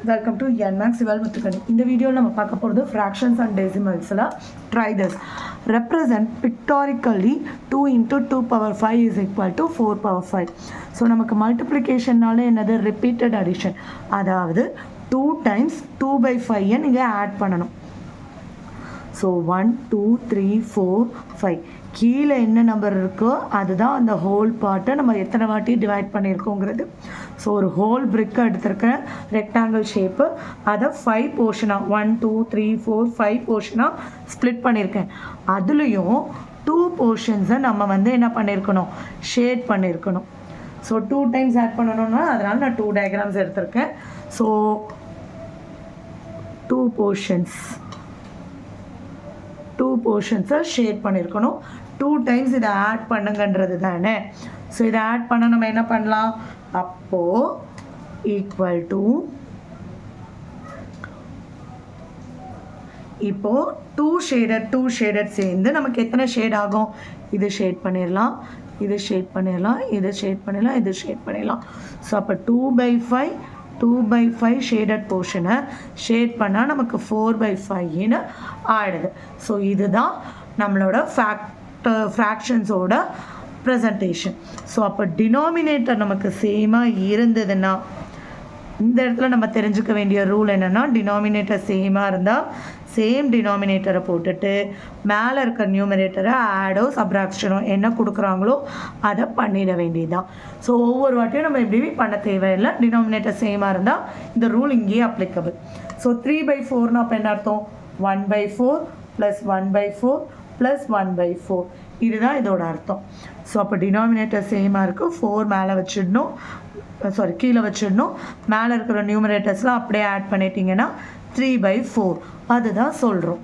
Welcome to NMAX Sival Muthukani. In the video, we will talk about fractions and decimals. Try this. Represent pictorially 2 into 2 power 5 is equal to 4 power 5. So, we multiplication another repeated addition. That is 2 times 2 by 5 and add pananum. So 1, 2, 3, 4, 5. கீழே என்ன number இருக்கோ அதுதான் அந்த whole பார்ட்டை நம்ம எத்தனை வாட்டி divide பண்ணியிருக்கோங்கிறது. So ஒரு ஹோல் பிரிக்கை எடுத்திருக்கேன் ரெக்டாங்கிள் ஷேப்பு, அதை 5 போர்ஷனாக 1, 2, 3, 4, 5 போர்ஷனாக ஸ்ப்ளிட் பண்ணியிருக்கேன். அதுலேயும் 2 போர்ஷன்ஸை நம்ம என்ன பண்ணியிருக்கணும், ஷேட் பண்ணியிருக்கணும். ஸோ 2 டைம்ஸ் ஆட் பண்ணணும்னா அதனால் நான் 2 டயக்ராம்ஸ் எடுத்திருக்கேன். ஸோ 2 போர்ஷன்ஸை ஷேட் பண்ணியிருக்கணும். 2 டைம்ஸ் இதை ஆட் பண்ணுங்கன்றது தானே. ஸோ இதை ஆட் பண்ண நம்ம என்ன பண்ணலாம், அப்போது ஈக்குவல் டு இப்போது 2 ஷேடட் சேர்ந்து நமக்கு எத்தனை ஷேட் ஆகும், இது ஷேட் பண்ணிடலாம், இது ஷேட் பண்ணிடலாம், இது ஷேட் பண்ணிடலாம், இது ஷேட் பண்ணிடலாம். ஸோ அப்போ 2 by 5 ஷேடட் போர்ஷனை ஷேட் பண்ணால் நமக்கு 4 by 5ன்னு ஆயிடுது. ஸோ இதுதான் நம்மளோட ஃப்ராக்ஷன்ஸோட ப்ரெசன்டேஷன். ஸோ அப்போ டினாமினேட்டர் நமக்கு சேமாக இருந்ததுன்னா இந்த இடத்துல நம்ம தெரிஞ்சுக்க வேண்டிய ரூல் என்னென்னா, டினாமினேட்டர் சேமாக இருந்தால் சேம் டினாமினேட்டரை போட்டுட்டு மேலே இருக்க நியூமரேட்டரை ஆடோ சப்ராக்ஷனோ என்ன கொடுக்குறாங்களோ அதை பண்ணிட வேண்டியதுதான். ஸோ ஒவ்வொரு வாட்டியும் நம்ம இப்படி பண்ண தேவையில்லை. டினாமினேட்டர் சேமாக இருந்தால் இந்த ரூல் இங்கேயே அப்ளிகபிள். ஸோ 3 by 4னா அப்போ என்ன அர்த்தம், 1 by 4 + 1 by 4 + 1 by 4, இதுதான் இதோட அர்த்தம். ஸோ அப்போ டினாமினேட்டர் சேமாக இருக்குது, 4 மேலே வச்சிடணும், கீழே வச்சிடணும், மேலே இருக்கிற நியூமரேட்டர்ஸ்லாம் அப்படியே ஆட் பண்ணிட்டீங்கன்னா 3 by 4 அதுதான் சொல்கிறோம்.